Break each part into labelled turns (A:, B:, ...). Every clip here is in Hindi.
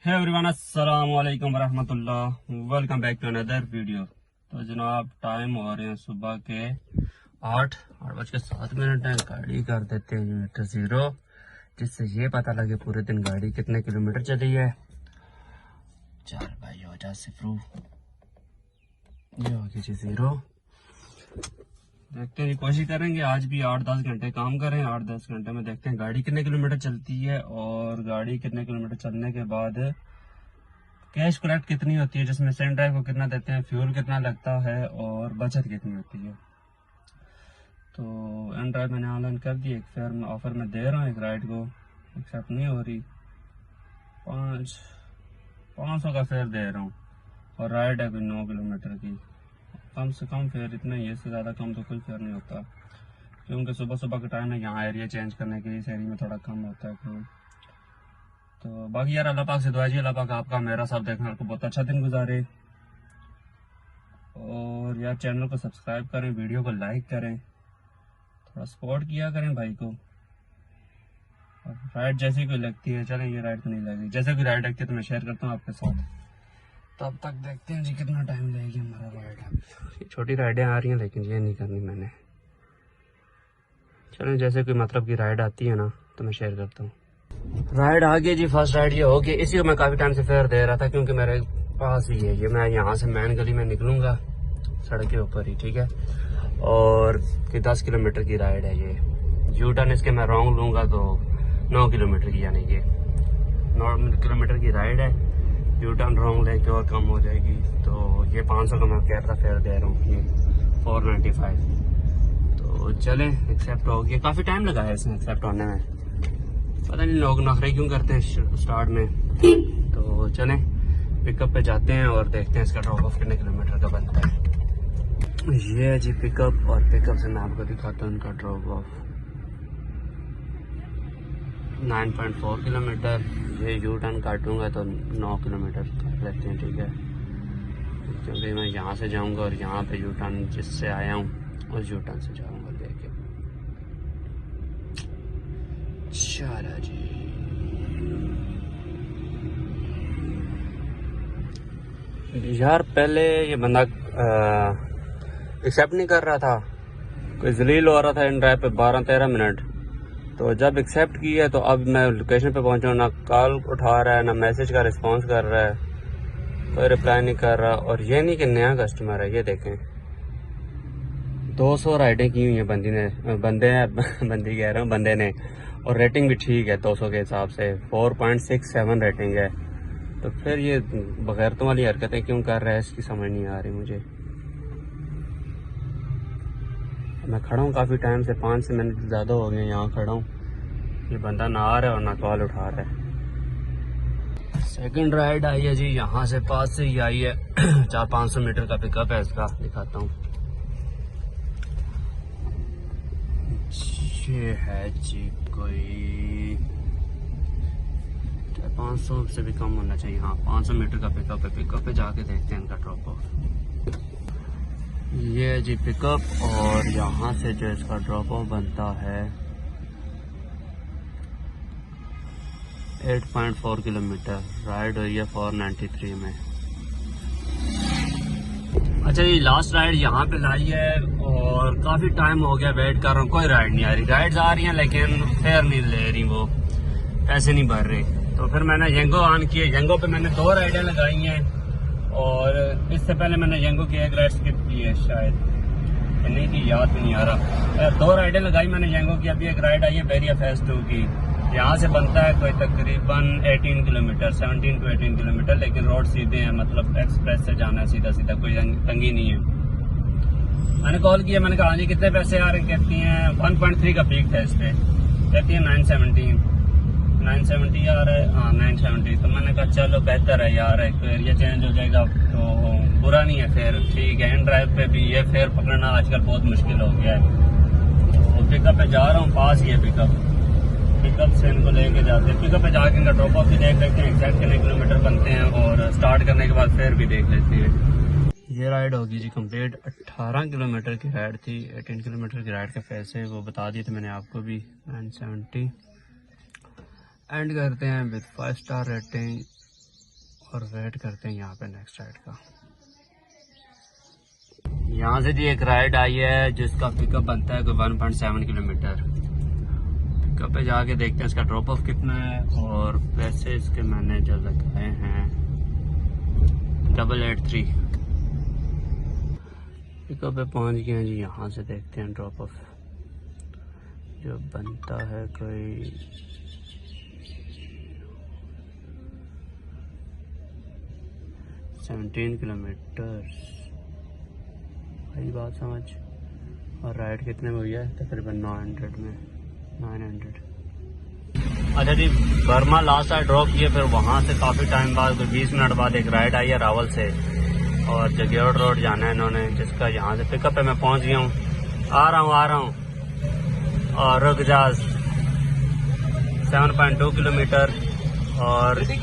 A: है एवरीवन, अस्सलाम वालेकुम वरहमतुल्लाह। Welcome back to another video. तो जनाब, टाइम हो रहे हैं सुबह के 8:07 है। गाड़ी कर देते हैं मीटर जीरो, जिससे ये पता लगे पूरे दिन गाड़ी कितने किलोमीटर चली है। चल भाई हो जा सिफरू, ये हो गई जी जीरो। देखते हैं, कोशिश करेंगे आज भी 8-10 घंटे काम करें। 8-10 घंटे में देखते हैं गाड़ी कितने किलोमीटर चलती है और गाड़ी कितने किलोमीटर चलने के बाद कैश कलेक्ट कितनी होती है, जिसमें सेंड ड्राइव को कितना देते हैं, फ्यूल कितना लगता है और बचत कितनी होती है। तो एंड ड्राइव मैंने ऑनलाइन कर दी, एक फेयर में ऑफर में दे रहा हूँ, एक राइड को एक्सेप्ट नहीं हो रही। 500 का फेयर दे रहा हूँ और राइड है कोई 9 किलोमीटर की। कम से कम फेयर इतना ही है, इससे ज़्यादा कम तो कोई फेयर नहीं होता, क्योंकि सुबह सुबह का टाइम है, यहाँ एरिया चेंज करने के लिए इस एरिया में थोड़ा कम होता है फ्यूल। तो बाकी यार अल्लाह पाक से दुआ जी, अल्लाह पाक आपका मेरा सब देखने को बहुत अच्छा दिन गुजारे। और यार चैनल को सब्सक्राइब करें, वीडियो को लाइक करें, थोड़ा सपोर्ट किया करें भाई को। और राइड जैसी कोई लगती है, चलें ये राइड तो नहीं लगेगी, जैसे कोई राइड लगती है तो मैं शेयर करता हूँ आपके साथ। तब तक देखते हैं जी कितना टाइम लगेगी हमारा राइड। छोटी राइडें आ रही हैं लेकिन ये नहीं करनी मैंने। चलें जैसे कोई मतलब की राइड आती है ना तो मैं शेयर करता हूँ। राइड आ गई जी, फर्स्ट राइड ये हो गई। इसी को मैं काफी टाइम से फेयर दे रहा था, क्योंकि मेरे पास ही है ये। मैं यहाँ से मैन गली में निकलूंगा सड़क के ऊपर ही, ठीक है। और 10 किलोमीटर की राइड है ये। यू टर्न इसके मैं रॉन्ग लूंगा तो 9 किलोमीटर की, यानी कि 9 किलोमीटर की राइड है। यू टर्न रॉन्ग लेके और कम हो जाएगी। तो ये 500 का मैं कह रहा फेयर दे रहा हूँ, ये 495। तो चलें, एक्सेप्ट हो गया। काफी टाइम लगा है इसमें एक्सेप्ट होने में, पता नहीं लोग नखरे क्यों करते हैं स्टार्ट में। तो चलें पिकअप पे जाते हैं और देखते हैं इसका ड्रॉप ऑफ कितने किलोमीटर का बनता है। ये है जी पिकअप, और पिकअप से मैं आपको दिखाता हूँ इनका ड्रॉप ऑफ 9.4 किलोमीटर। ये यू टर्न काटूंगा तो 9 किलोमीटर काट लेते हैं, ठीक है, क्योंकि मैं यहाँ से जाऊँगा और यहाँ पे यू टर्न जिससे आया हूँ उस यू टर्न से जाऊँगा लेके। चलो जी, यार पहले ये बंदा एक्सेप्ट नहीं कर रहा था, कोई जलील हो रहा था इन ड्राइव पे 12-13 मिनट। तो जब एक्सेप्ट किया तो अब मैं लोकेशन पे पहुंचा, ना कॉल उठा रहा है ना मैसेज का रिस्पांस कर रहा है, कोई रिप्लाई नहीं कर रहा। और ये नहीं कि नया कस्टमर है, ये देखें 200 राइडें की हुई हैं बंदी ने, बंदी कह रहा हूँ बंदे ने, और रेटिंग भी ठीक है 200 के हिसाब से 4.67 रेटिंग है। तो फिर ये बगैरतों वाली हरकतें क्यों कर रहा है, इसकी समझ नहीं आ रही मुझे। मैं खड़ा हूँ काफ़ी टाइम से, 5 मिनट ज़्यादा हो गए यहाँ खड़ा हूँ, ये बंदा ना आ रहा है और ना कॉल उठा रहा है। सेकंड राइड आई है जी, यहाँ से पास से ही आई है। 400-500 मीटर का पिकअप है इसका, दिखाता हूँ। ये है जी कोई 500 से भी कम होना चाहिए, हाँ 500 मीटर का पिकअप है। पिकअप पे जाके देखते हैं इनका ड्रॉप ऑफ। ये है जी पिकअप, और यहाँ से जो इसका ड्रॉप ऑफ बनता है 8.4 किलोमीटर। राइड हुई है 493 में। अच्छा ये लास्ट राइड यहाँ पे लाई है, और काफी टाइम हो गया वेट कर रहा हूँ, कोई राइड नहीं आ रही। राइड्स आ रही हैं लेकिन फेयर नहीं ले रही, वो पैसे नहीं भर रहे। तो फिर मैंने येंगो ऑन किया, येंगो पे मैंने 2 राइडें लगाई हैं, और इससे पहले मैंने येंगो की एक राइड स्किप की है शायद, नहीं थी याद भी नहीं आ रहा। 2 राइडें लगाई मैंने येंगो की। अभी एक राइड आई है बेरिया फेज 2 की, यहाँ से बनता है कोई तकरीबन 18 किलोमीटर, 17 to 18 किलोमीटर, लेकिन रोड सीधे हैं, मतलब एक्सप्रेस से जाना है सीधा सीधा, कोई तंगी नहीं है। मैंने कॉल किया, मैंने कहा हाँ जी कितने पैसे आ रहे, कहती हैं 1.3 का पीक था इस पे, कहती है 970 आ रहा है, हाँ 970। तो मैंने कहा चलो बेहतर है यार, एक तो एरिया चेंज हो जाएगा तो बुरा नहीं है, फिर ठीक है। इन ड्राइव पे भी ये फेयर पकड़ना आजकल बहुत मुश्किल हो गया है। तो पिकअप पे जा रहा हूँ, पास ही है पिकअप से इनको लेके जाते हैं। पिकअप पे जाके इनका ड्रॉप ऑफ भी देख लेते हैं, एग्जैक्ट कितने किलोमीटर बनते हैं, और स्टार्ट करने के बाद फिर भी देख लेते हैं। ये राइड होगी जी कंप्लीट। 18 किलोमीटर की राइड थी, 18 किलोमीटर की राइड के पैसे वो बता दिए थे मैंने आपको भी, 970। एंड करते हैं विद 5 स्टार रेटिंग और वेट करते हैं यहाँ पे नेक्स्ट राइड का। यहाँ से जी एक राइड आई है जिसका पिकअप बनता है कोई 1.7 किलोमीटर। पिकअप पे जाके देखते हैं इसका ड्रॉप ऑफ कितना है और पैसे इसके मैंने जो लगाए हैं 883। पिकअप पे पहुँच गए हैं जी। यहाँ से देखते हैं ड्रॉप ऑफ जो बनता है कोई 17 किलोमीटर। वही बात समझ। और राइड कितने में हुई है? तकरीबन 900 में 900। अच्छा जी, बर्मा लास्ट राइड ड्रॉप किए, फिर वहाँ से काफ़ी टाइम बाद कोई 20 मिनट बाद एक राइड आई है रावल से और जगेड़ रोड जाना है इन्होंने, जिसका यहाँ से पिकअप पे मैं पहुँच गया हूँ। आ रहा हूँ और रुक जा 7.2 किलोमीटर और मैं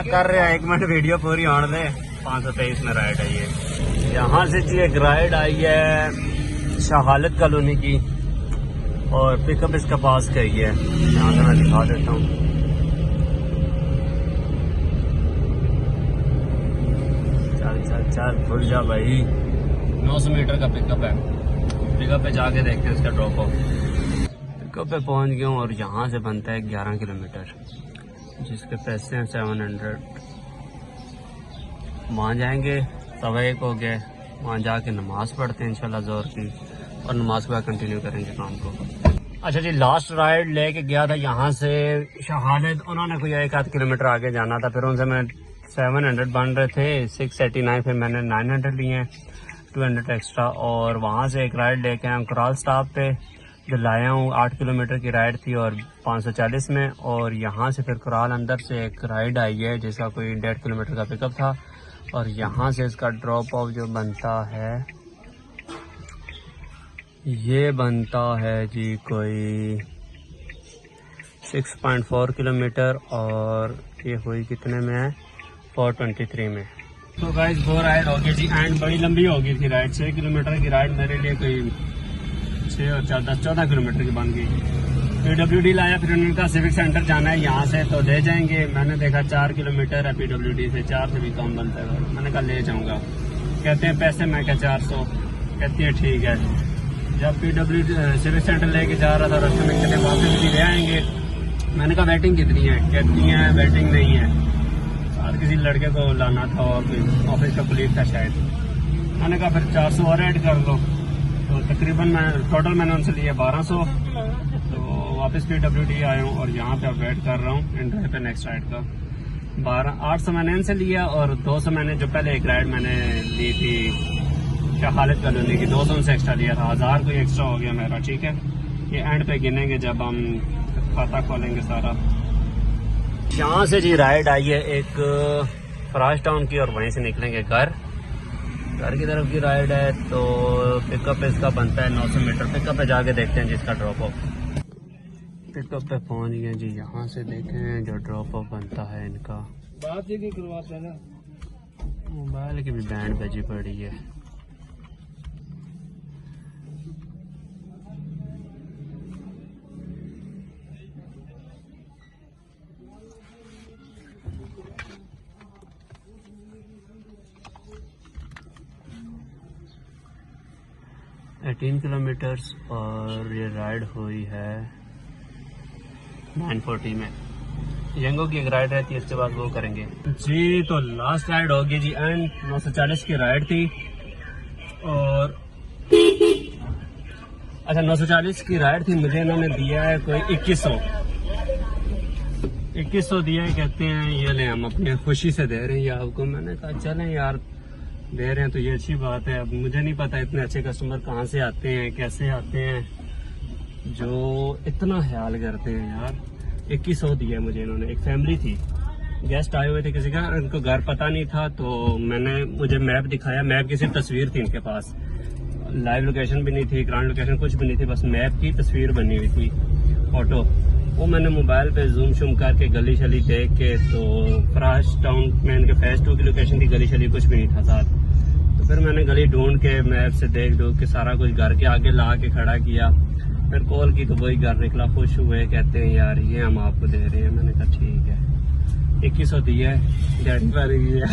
A: कर रहा 1 मिनट वीडियो पूरी होने दे। 523 में राइड आई है। यहाँ से जी एक राइड आई है शाहालत कॉलोनी की और पिकअप इसका पास का ही है। यहाँ से मैं दिखा देता हूँ। चल भूल जा भाई। 900 मीटर का पिकअप है। पिकअप पे जाके देखते हैं इसका ड्रॉप ऑफ। पिकअप पे पहुँच गया हूँ और यहाँ से बनता है 11 किलोमीटर जिसके पैसे हैं 700। वहाँ जाएंगे, 1:15 हो गए। वहाँ जाके नमाज पढ़ते हैं इंशाल्लाह ज़ोहर की और नमाज के बाद कंटिन्यू करेंगे काम को। अच्छा जी, लास्ट राइड लेके गया था यहाँ से शहादत। उन्होंने कोई 1-8 किलोमीटर आगे जाना था, फिर उनसे मैं 700 बन रहे थे 689, फिर मैंने 900 लिए हैं 200 एक्स्ट्रा। और वहाँ से एक राइड लेके आया कुराल स्टॉप पे जो लाया हूँ। 8 किलोमीटर की राइड थी और 540 में। और यहाँ से फिर कुराल अंदर से एक राइड आई है जिसका कोई 1.5 किलोमीटर का पिकअप था और यहाँ से इसका ड्रॉप ऑफ जो बनता है ये बनता है जी कोई 6.4 किलोमीटर और ये हुई कितने में है 423 में। तो गाइस 2 राइड हो गई जी एंड बड़ी लंबी हो गई थी राइड। 6 किलोमीटर की राइड मेरे लिए कोई 6 और 4 10 14 किलोमीटर की बन गई। PWD लाया, फिर उनका सिविक सेंटर जाना है यहाँ से तो ले जाएंगे। मैंने देखा 4 किलोमीटर है PWD से, 4 से भी कम बनता है। मैंने कहा ले जाऊँगा। कहते हैं पैसे, मैं क्या 400। कहती है ठीक है। जब PWD सिविक सेंटर लेके जा रहा था रास्ते में कहते वापस भी ले आएंगे। मैंने कहा वेटिंग कितनी है? कहती है वेटिंग नहीं है, और किसी लड़के को लाना था और कोई ऑफिस का कुलीग था शायद। मैंने कहा फिर 400 और ऐड कर लो। तो तकरीबन मैं टोटल मैंने उनसे लिया 1200। तो वापस PWD आया हूँ और यहाँ पे अब वेट कर रहा हूँ एंड पे नेक्स्ट राइड का। 800 मैंने इनसे लिया और 200 मैंने जो पहले एक राइड मैंने ली थी शाहालत कॉलोनी की, 200 उनसे एक्स्ट्रा लिया था। 1000 कोई एक्स्ट्रा हो गया मेरा। ठीक है, ये एंड पे गिनेंगे जब हम खाता खोलेंगे सारा। यहाँ से जी राइड आई है एक फराज टाउन की और वहीं से निकलेंगे घर की तरफ की राइड है। तो पिकअप इसका बनता है 900 मीटर। पिकअप पे जाके देखते हैं जिसका ड्रॉप ऑफ। पिकअप पे पहुंच गए जी। यहाँ से देखें जो ड्रॉप ऑफ बनता है इनका। बात ही करवाते हैं ना, मोबाइल की भी बैंड बजी पड़ी है। तीन किलोमीटर्स और ये राइड हुई है 940 में। यंगो की एक राइड रहती है, इसके बाद वो करेंगे जी। तो लास्ट राइड होगी जी एंड 940 की राइड थी और अच्छा 940 की राइड थी। मुझे इन्होंने दिया है कोई 2100 दिया है। कहते हैं ये ले हम अपनी खुशी से दे रहे हैं आपको। मैंने कहा चलें यार दे रहे हैं तो ये अच्छी बात है। अब मुझे नहीं पता इतने अच्छे कस्टमर कहाँ से आते हैं, कैसे आते हैं, जो इतना ख्याल करते हैं यार। 2100 दिया मुझे इन्होंने। एक फैमिली थी, गेस्ट आए हुए थे किसी का, उनको घर पता नहीं था तो मुझे मैप दिखाया। मैप की सिर्फ तस्वीर थी इनके पास, लाइव लोकेशन भी नहीं थी, ग्राउंड लोकेशन कुछ भी नहीं थी, बस मैप की तस्वीर बनी हुई थी फोटो। वो मैंने मोबाइल पे जूम शूम करके गली शली देख के, तो फराज टाउन में इनके फेज 2 की लोकेशन थी, गली शली कुछ भी नहीं था साथ। तो फिर मैंने गली ढूंढ के मैप से देख के सारा कुछ घर के आगे ला के खड़ा किया। फिर कॉल की तो वही घर निकला, खुश हुए, कहते हैं यार ये हम आपको दे रहे हैं। मैंने कहा ठीक है। 2100 दिया है, दिहाड़ी पड़ गई है।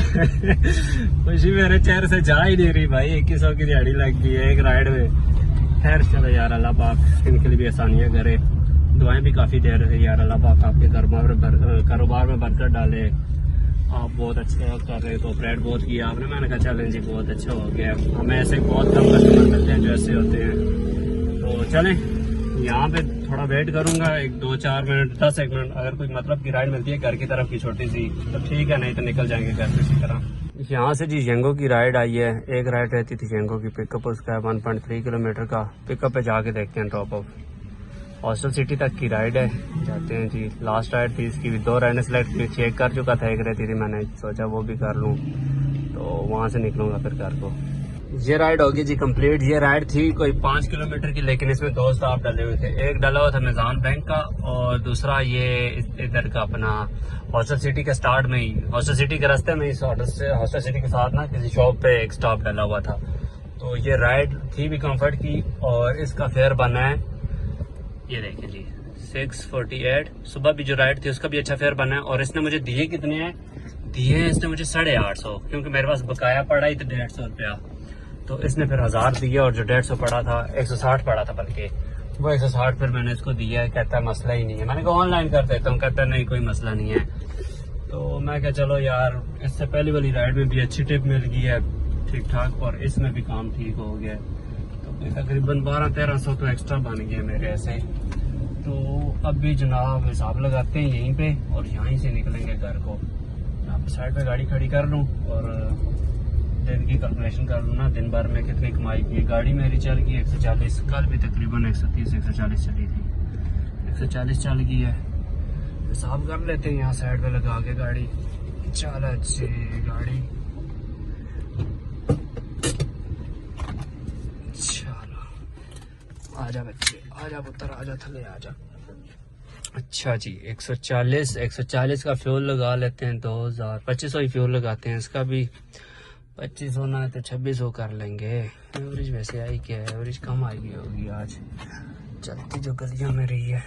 A: खुशी मेरे चेहरे से जा ही नहीं रही भाई, 2100 की दिहाड़ी लग गई है एक राइड में। खैर चलो यार, अल्लाह पाक इनके लिए भी आसानियाँ करे, दुआएं भी काफ़ी दे रहे थे यार, अल्लाह पाक आपके कारोबार में बरकत डाले। आप बहुत अच्छा कर रहे हो, ऑपरेट बहुत किया आपने। मैंने कहा चलें जी, बहुत अच्छा हो गया। हमें ऐसे बहुत कम कस्टमर मिलते हैं जो ऐसे होते हैं। तो चलें, यहाँ पे थोड़ा वेट करूंगा, 1-2-4 मिनट 10 मिनट। अगर कोई मतलब की राइड मिलती है घर की तरफ की छोटी सी तो ठीक है, नहीं तो निकल जाएंगे घर से इसी तरह। यहाँ से जी यंगो की राइड आई है। एक राइड रहती थी यंगो की, पिकअप उसका है 1.3 किलोमीटर का। पिकअप पे जाके देखते हैं ड्रॉप ऑफ। हॉस्टल सिटी तक की राइड है, जाते हैं जी। लास्ट राइड थी इसकी भी, 2 राइडें सेलेक्ट की, चेक कर चुका था, एक रहती थी, मैंने सोचा वो भी कर लूँ, तो वहाँ से निकलूंगा फिर घर को। ये राइड होगी जी कंप्लीट। ये राइड थी कोई 5 किलोमीटर की, लेकिन इसमें 2 स्टॉप डले हुए थे। एक डला हुआ था निजाम बैंक का, और दूसरा ये इधर का अपना हॉस्टल सिटी के स्टार्ट में ही, हॉस्टल सिटी के रास्ते में ही, हॉस्टल सिटी के साथ ना किसी शॉप पे एक स्टॉप डला हुआ था। तो ये राइड थी भी कंफर्ट की, और इसका फेयर बना है, ये देखें जी 648। सुबह भी जो राइड थी उसका भी अच्छा फेयर बना है। और इसने मुझे दिए कितने हैं, दिए इसने मुझे 850, क्योंकि मेरे पास बकाया पड़ा ही था 150 रुपया। तो इसने फिर 1000 दिया, और जो 150 पड़ा था 160 पड़ा था, बल्कि वो 160 फिर मैंने इसको दिया है। कहता है मसला ही नहीं है। मैंने कहा ऑनलाइन कर देता हूँ, कहता है नहीं कोई मसला नहीं है। तो मैं क्या चलो यार, इससे पहली वाली राइड में भी अच्छी टिप मिल गई है ठीक ठाक, और इसमें भी काम ठीक हो गया। तो तकरीबन 1200-1300 तो एक्स्ट्रा बन गए मेरे ऐसे। तो अब भी जनाब हिसाब लगाते हैं यहीं पे, और यहीं से निकलेंगे घर को। यहाँ पे साइड पे गाड़ी खड़ी कर लूँ और दिन की कैलकुलेशन कर लूँ ना, दिन भर में कितनी कमाई की। गाड़ी मेरी चल गई 140, कल भी तकरीबन 130-140 चली थी, 140 चल गई है। हिसाब कर लेते हैं यहाँ साइड पे लगा के गाड़ी। चल अच्छी गाड़ी, आजा बच्चे, आजा पुत्र, आजा थले आजा। अच्छा जी 140 का फ्यूल लगा लेते हैं। 2500 ही फ्यूल लगाते हैं। इसका भी 2500 ना तो 2600 कर लेंगे। एवरेज वैसे आई क्या है, एवरेज कम आई गई होगी आज, चलती जो गलियां में रही है।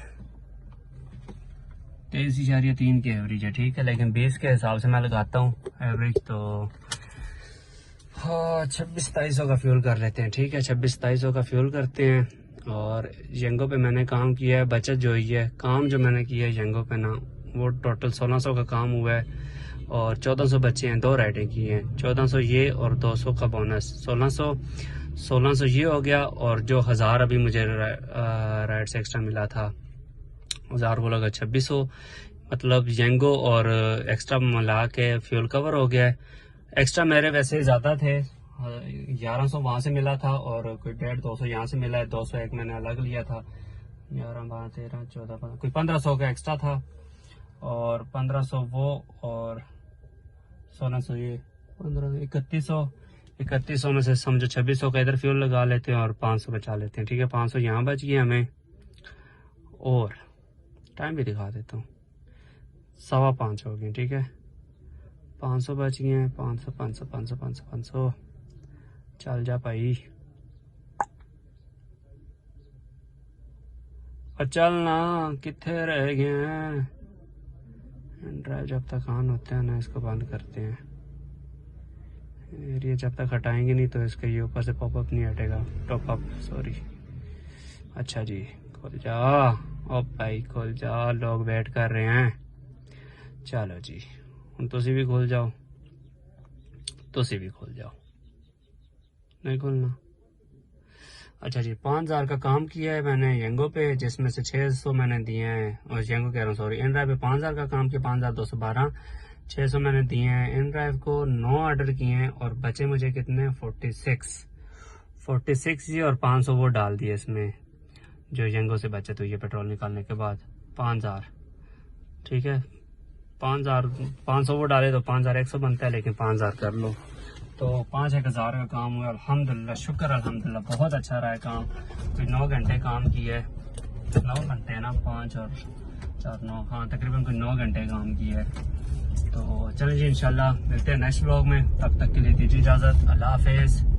A: 23.3 की एवरेज है, ठीक है। लेकिन 20 के हिसाब से मैं लगाता हूँ एवरेज, तो हाँ 2600-2700 का फ्यूल कर लेते हैं, ठीक है। 2600-2700 का फ्यूल करते हैं। और यंगो पे मैंने काम किया है, बचत जो हुई है, काम जो मैंने किया है यंगो पे ना, वो टोटल 1600 का काम हुआ है, और 1400 बच्चे हैं, 2 राइडें की हैं। 1400 ये और 200 का बोनस, 1600 ये हो गया। और जो 1000 अभी मुझे राइड से एक्स्ट्रा मिला था, 1000 को लगा 2600, मतलब यंगो और एक्स्ट्रा मिला के फ्यूल कवर हो गया है। एक्स्ट्रा मेरे वैसे ज़्यादा थे, 1100 वहाँ से मिला था, और कोई 150-200 यहाँ से मिला है। 200 एक मैंने अलग लिया था। 11, 12, 13, 14, 15, कोई 1500 का एक्स्ट्रा था, और 1500 वो, और 1600 ये, 1500 3100 में से समझो 2600 का इधर फ्यूल लगा लेते हैं, और 500 बचा लेते हैं, ठीक है। 500 यहाँ बच गए हमें। और टाइम भी दिखा देता हूँ, 5:15 हो गए, ठीक है। 500 बच गए हैं, 500 चल जा भाई, और चल ना, कितने रह गए हैं। ड्राइव जब तक ऑन होते हैं ना, इसको बंद करते हैं। ये जब तक हटाएंगे नहीं तो इसके ये ऊपर से पॉपअप नहीं हटेगा, टॉप अप, सॉरी। अच्छा जी खोल जा, ओ भाई खोल जा, लोग वेट कर रहे हैं। चलो जी हम तुसी भी खोल जाओ, तुसी भी खोल जाओ, नहीं खोलना। अच्छा जी 5000 का काम किया है मैंने यंगो पे, जिसमें से 600 मैंने दिए हैं, और यंगो कह रहा हूँ सॉरी, इन ड्राइव पे 5000 का काम किया, 5212, 600 मैंने दिए हैं। इन ड्राइव को 9 ऑर्डर किए हैं, और बचे मुझे कितने 46 जी, और 500 वो डाल दिए इसमें जो यंगो से बचे, तो ये पेट्रोल निकालने के बाद 5000, ठीक है। 500 वो डाले तो 5100 बनता है, लेकिन 5000 कर लो तो 5000 का काम हुआ। अल्हम्दुलिल्लाह, शुक्र अल्हम्दुलिल्लाह, बहुत अच्छा रहा है काम। कोई 9 घंटे काम किया है, 9 घंटे है ना, 5 और 4 9, हाँ तकरीबन कोई 9 घंटे काम किया है। तो चलिए जी इंशाल्लाह मिलते हैं नेक्स्ट व्लॉग में, तब तक के लिए दीजिए इजाज़त, अल्लाह हाफिज़।